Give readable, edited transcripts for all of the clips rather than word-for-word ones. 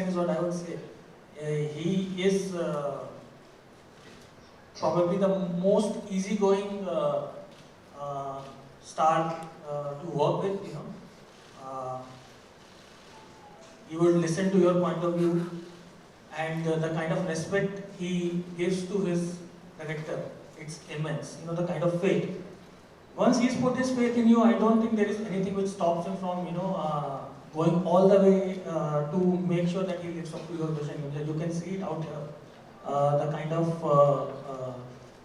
is what I would say. He is probably the most easygoing star to work with. He would listen to your point of view, and the kind of respect he gives to his director, it's immense. The kind of faith. Once he's put his faith in you, I don't think there is anything which stops him from, going all the way to make sure that he lives up to your vision. You can see it out here. The kind of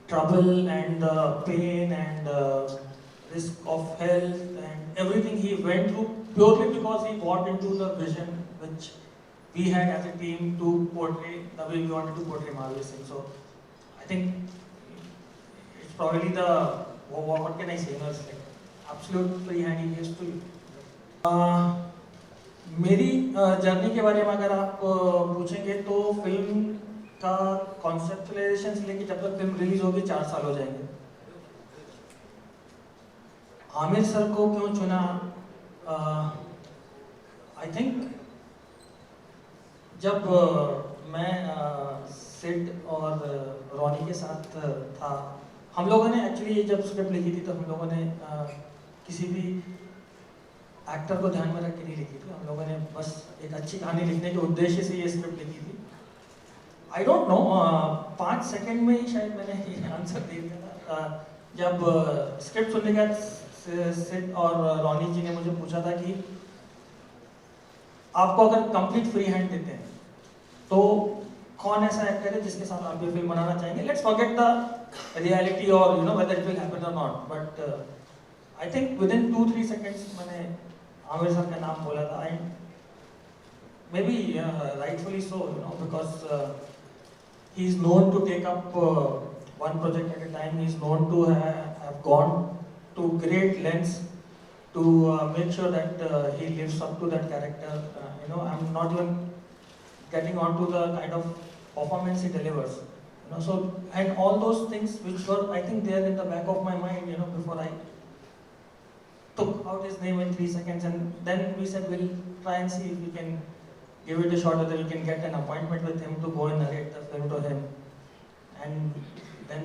trouble and pain and risk of health and everything he went through purely because he bought into the vision which we had as a team to portray the way we wanted to portray Mahavir Singh. So I think it's probably what can I say? It's like absolute free hand he gives to you. मेरी journey के बारे में अगर आप पूछेंगे तो film का conceptualisation से लेके जब तक फिल्म रिलीज होगी 4 साल हो जाएंगे। आमिर सर को क्यों चुना? आई थिंक जब मैं सिड और रॉनी के साथ था, हम लोगों ने एक्चुअली जब स्क्रिप्ट लिखी थी तो हम लोगों ने किसी भी एक्टर को ध्यान में रख के नहीं लिखी थी। हम लोगों ने बस एक अच्छी कहानी लिखने के उद्देश्य से ये स्क्रिप्ट लिखी थी। आई डोंट नो 5 सेकंड में ही शायद मैंने ये आंसर दे दिया था। जब स्क्रिप्ट सुनने के बाद सिड और रॉनी जी ने मुझे पूछा था कि आपको अगर कंप्लीट फ्री हैंड देते हैं तो कौन ऐसा एक्टर है जिसके साथ आप ये फिल्म बनाना चाहेंगे? लेट्स फॉरगेट द रियलिटी और वेदर इट विल हैपन और not, but I think with in 2-3 seconds मैंने आमिर सर का नाम बोला था। And may be rightfully so, because he is known to take up one project at a time. He is known to have gone to great lengths to make sure that he lives up to that character. I'm not even getting on to the kind of performance he delivers. So, and all those things which were, I think, there in the back of my mind, before I took out his name in 3 seconds, and then we said we'll try and see if we can give it a shot, whether we can get an appointment with him to go and narrate the film to him. And then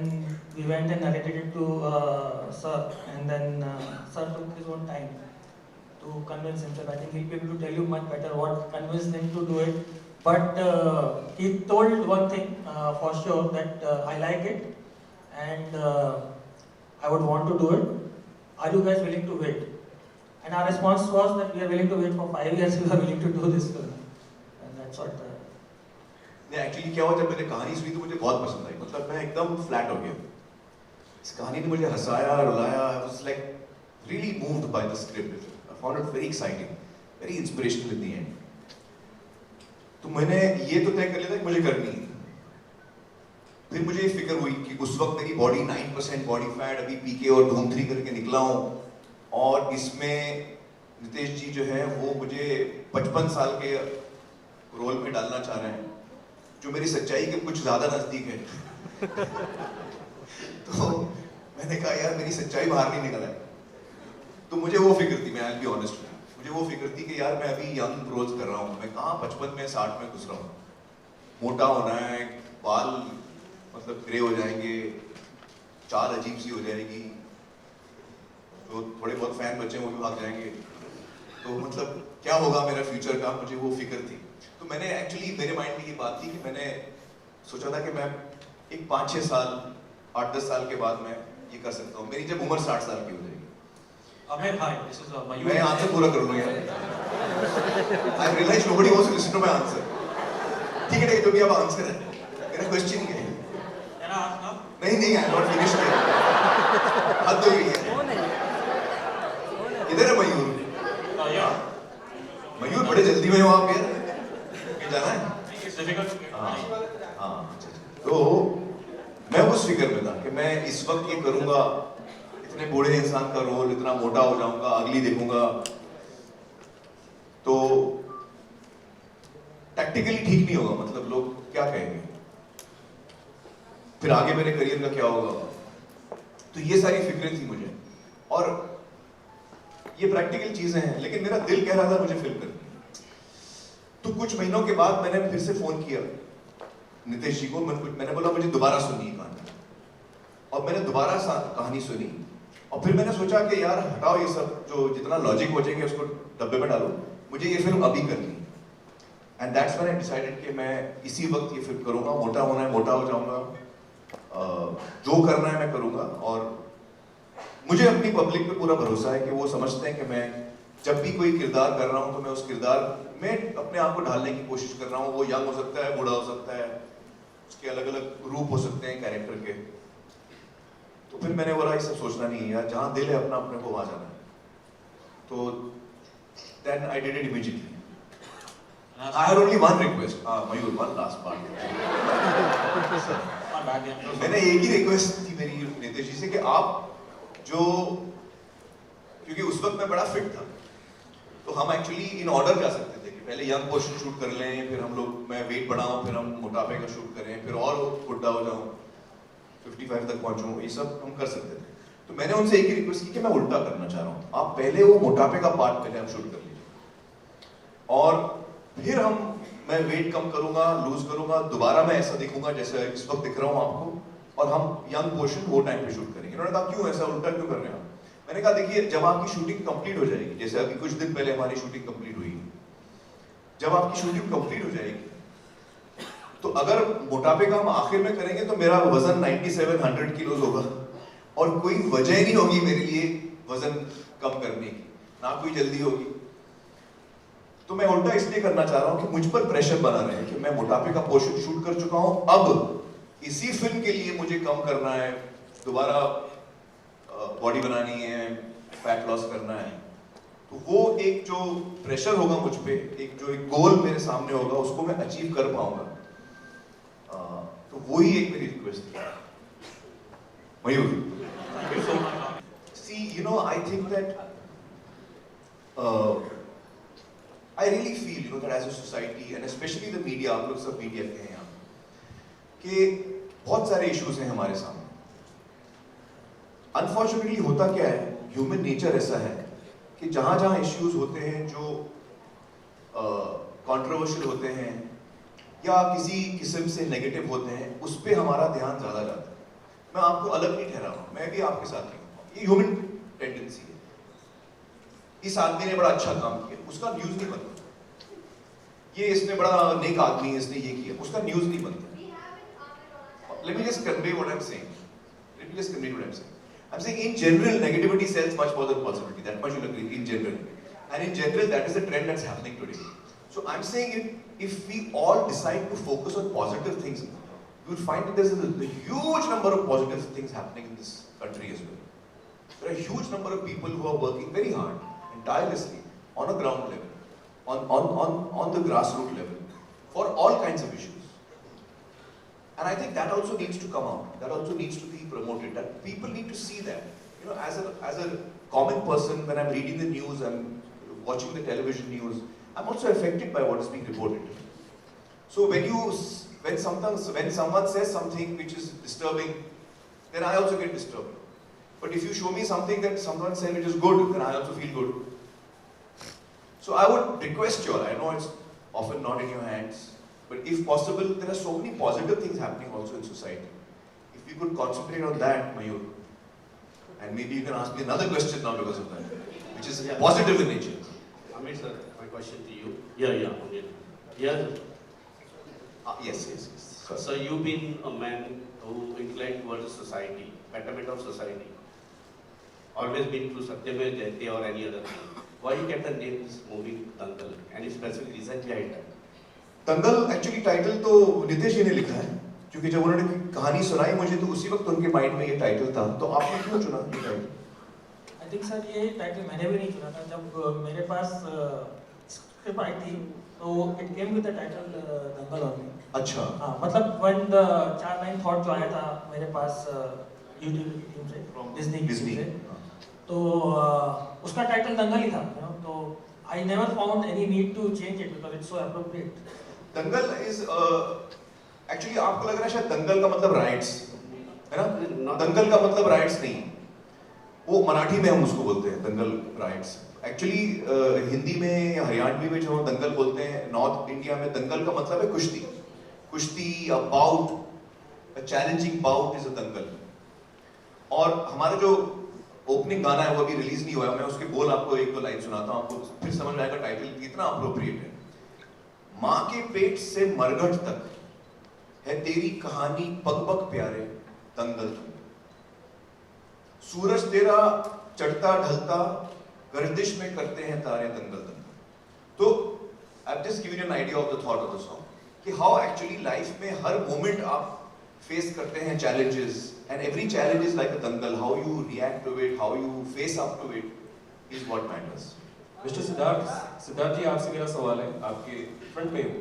we went and narrated it to Sir, and then Sir took his own time to convince himself. I think he'll be able to tell you much better what convinced him to do it. But he told one thing for sure, that I like it and I would want to do it. Are you guys willing to wait? And our response was that we are willing to wait for 5 years. We are willing to do this film. Actually क्या हुआ, जब मैंने कहानी सुनी तो मुझे बहुत पसंद आई। मतलब मैं एकदम फ्लैट हो गया। इस कहानी ने मुझे हंसाया, रुलाया। I was like really moved by the script. I found it very exciting, very inspirational in the end. तो मैंने ये तो तय कर लिया था कि मुझे करनी है। फिर मुझे ये फिक्र हुई कि उस वक्त मेरी बॉडी 9% बॉडी फैट, अभी पीके और धूम 3 करके निकला हूँ, और इसमें नितेश जी जो है वो मुझे 55 साल के रोल में डालना चाह रहे हैं, जो मेरी सच्चाई के कुछ ज्यादा नजदीक है। तो मैंने कहा यार मेरी सच्चाई बाहर नहीं निकला है। तो मुझे वो फिक्र थी, मैं आई बी ऑनेस्ट, मुझे वो फिक्र थी कि यार मैं अभी यंग रोज कर रहा हूँ, मैं कहाँ 55 में 60 में घुस रहा हूँ। मोटा होना है, बाल मतलब ग्रे हो जाएंगे, चाल अजीब सी हो जाएगी, तो थोड़े बहुत फैन बच्चे वो भी भाग जाएंगे, तो मतलब क्या होगा मेरा फ्यूचर का, मुझे वो फिक्र थी। तो मैंने एक्चुअली, मेरे माइंड में ये बात थी कि मैंने सोचा था कि मैं एक 5-6 साल, 8-10 साल के बाद मैं ये कर सकता हूँ, मेरी जब उम्र 60 साल की हो जाएगी। Amir, hi, this is Mayur. मैं आंसर पूरा कर लूँ यार। I realize nobody wants to listen to my answer. ठीक है, जो भी अब आंसर है, मेरा क्वेश्चन ये है। Can I ask now? नहीं, I am not finished yet. हद हो गई है। इधर है मयूर। Yeah. मयूर बड़े जल्दी में हो आप यार, जाना है? हाँ, तो मैं उस फिक्र में था कि मैं इस वक्त ये करूंगा, इतने बूढ़े इंसान का रोल, इतना मोटा हो जाऊंगा, अगली देखूंगा, तो टैक्टिकली ठीक नहीं होगा, मतलब लोग क्या कहेंगे, फिर आगे मेरे करियर का क्या होगा। तो ये सारी फिक्रें थी मुझे, और ये प्रैक्टिकल चीजें हैं, लेकिन मेरा दिल कह रहा था मुझे फिल्म करनी। तो कुछ महीनों के बाद मैंने फिर से फोन किया नितेश जी को, मैंने बोला मुझे दोबारा सुनिए कहानी, और मैंने दोबारा कहानी सुनी, और फिर मैंने सोचा कि यार हटाओ ये सब, जो जितना लॉजिक हो जाएगा उसको डब्बे में डालो, मुझे ये फिल्म अभी करनी। And that's when I decided कि मैं इसी वक्त ये फिल्म करूंगा, मोटा होना है मोटा हो जाऊंगा, जो करना है मैं करूंगा। और मुझे अपनी पब्लिक पे पूरा भरोसा है कि वो समझते हैं कि मैं जब भी कोई किरदार कर रहा हूं तो मैं उस किरदार में अपने आप को ढालने की कोशिश कर रहा हूं। वो यंग हो सकता है, बूढ़ा हो सकता है, उसके अलग अलग रूप हो सकते हैं कैरेक्टर के। तो फिर मैंने बोला ये सब सोचना नहीं है यार, जहां दिल है अपना अपने को वहां जाना है। तो then I did it immediately. I had only one request. Mayur, one last part. मैंने एक ही रिक्वेस्ट थी मेरी नितेश जी से कि आप जो, क्योंकि उस वक्त मैं बड़ा फिट था, तो हम एक्चुअली इन ऑर्डर जा सकते थे कि पहले यंग पोर्शन शूट कर लें, फिर हम लोग, मैं वेट बढ़ाऊं, फिर हम मोटापे का शूट करें, फिर और बुढ़ा हो जाऊं, 55 तक पहुंचूं, ये सब हम कर सकते थे। तो मैंने उनसे एक ही रिक्वेस्ट की कि मैं उल्टा करना चाह रहा हूं, आप पहले वो मोटापे का पार्ट पहले हम शूट कर लीजिए, और फिर मैं वेट कम करूंगा, लूज करूंगा, दोबारा मैं ऐसा दिखूंगा जैसे इस वक्त दिख रहा हूं आपको, और हम यंग पोर्शन वो टाइम पे शूट करेंगे। उन्होंने कहा क्यों ऐसा उल्टा क्यों कर रहे हैं आप? मैंने कहा देखिए, जब आपकी शूटिंग कंप्लीट हो जाएगी, जैसे अभी कुछ दिन पहले हमारी शूटिंग कंप्लीट हुई, जब आपकी शूटिंग कंप्लीट हो जाएगी तो अगर मोटापे का हम आखिर में करेंगे तो मेरा वजन 9700 किलो होगा, और कोई वजह नहीं होगी मेरे लिए वजन कम करने की, ना कोई जल्दी होगी। तो मैं उल्टा इसलिए करना चाह रहा हूं कि मुझ पर प्रेशर बना रहे कि मैं मोटापे का पोर्शन शूट कर चुका हूं, अब इसी फिल्म के लिए मुझे कम करना है, दोबारा बॉडी बनानी है, फैट लॉस करना है। तो वो एक जो प्रेशर होगा मुझ पे, एक गोल मेरे सामने होगा, उसको मैं अचीव कर पाऊंगा। तो वही एक मेरी रिक्वेस्ट थी। Mayur, see you know, I think that I really feel, you know, that as a society and especially the media, आप लोग सब मीडिया के हैं यहाँ, कि बहुत सारे इश्यूज हैं हमारे सामने। Unfortunately होता क्या है, ह्यूमन नेचर ऐसा है कि जहाँ जहाँ इश्यूज होते हैं जो कंट्रोवर्शियल होते हैं या किसी किस्म से नेगेटिव होते हैं, उस पर हमारा ध्यान ज्यादा जाता है। मैं आपको अलग नहीं ठहरा हूँ, मैं भी आपके साथ ही हूँ, ये ह्यूमन टेंडेंसी है। इस आदमी ने बड़ा अच्छा काम किया, उसका न्यूज नहीं बनता। ये इसने बड़ा नेक आदमी है, इसने ये किया, उसका न्यूज नहीं बनता। Let me just convey what I'm saying. I'm saying in general negativity sells much more than positivity. That much you'll agree, in general. And in general that is the trend that's happening today. So I'm saying if we all decide to focus on positive things, you will find that there's a huge number of positive things happening in this country as well. There are a huge number of people who are working very hard and tirelessly on a ground level, on the grassroots level, for all kinds of issues. And I think that also needs to come out. That also needs to be promoted. That people need to see that. You know, as a common person, when I'm reading the news, I'm watching the television news, I'm also affected by what is being reported. So when someone says something which is disturbing, then I also get disturbed. But if you show me something that someone said which is good, then I also feel good. So I would request you all, I know it's often not in your hands, but if possible, there are so many positive things happening also in society. If you could concentrate on that, Mayur, and maybe you can ask me another question now because of that, which is positive in nature. Amit sir, my question to you. Yeah. Yes. So you've been a man who inclined towards society, betterment of society. Always been through Satyamay Jayate or any other thing. Why you kept the name this movie Dangal? Any specific reason behind that? Dangal actually title तो नितेश जी ने लिखा है, क्योंकि जब उन्होंने कहानी सुनाई मुझे तो उसी वक्त उनके माइंड में ये टाइटल था। तो आपने क्यों चुना ये टाइटल? आई थिंक सर ये टाइटल मैंने भी नहीं चुना था। जब मेरे पास स्क्रिप्ट आई थी तो it came with the title Dangal only. अच्छा। हाँ, मतलब व्हेन द 4 लाइन थॉट जो आया था मेरे पास यूट्यूब की टीम से, डिज्नी की टीम से, तो उसका टाइटल दंगल ही था। तो I never found any need to change it because it's so appropriate. Dangal is actually आपको लग रहा है शायद दंगल का मतलब राइट्स है ना? दंगल का मतलब राइट्स नहीं, वो मराठी में हम उसको बोलते हैं दंगल राइट्स। एक्चुअली हिंदी में या हरियाणवी में जो हम दंगल बोलते हैं, नॉर्थ इंडिया में दंगल का मतलब है कुश्ती। कुश्ती, a bout, a challenging bout is a dangal. और हमारा जो ओपनिंग गाना है वो अभी रिलीज नहीं हुआ है, मैं उसके बोल आपको एक दो लाइन सुनाता हूँ, आपको फिर समझ में आएगा टाइटल कितना अप्रोप्रिएट है। माँ के पेट से मरघट तक है तेरी कहानी, पग पग प्यारे दंगल। सूरज तेरा चढ़ता ढलता, गर्दिश में करते हैं तारे दंगल दंगल। तो I just given you an idea of the thought of the song कि हाउ एक्चुअली लाइफ में हर मोमेंट आप फेस करते हैं challenges, and every challenge is like a dangal. How you react to it, how you face up to it is what matters. Mister Siddharth ji, आपसे मेरा सवाल है, आपके फ्रंट में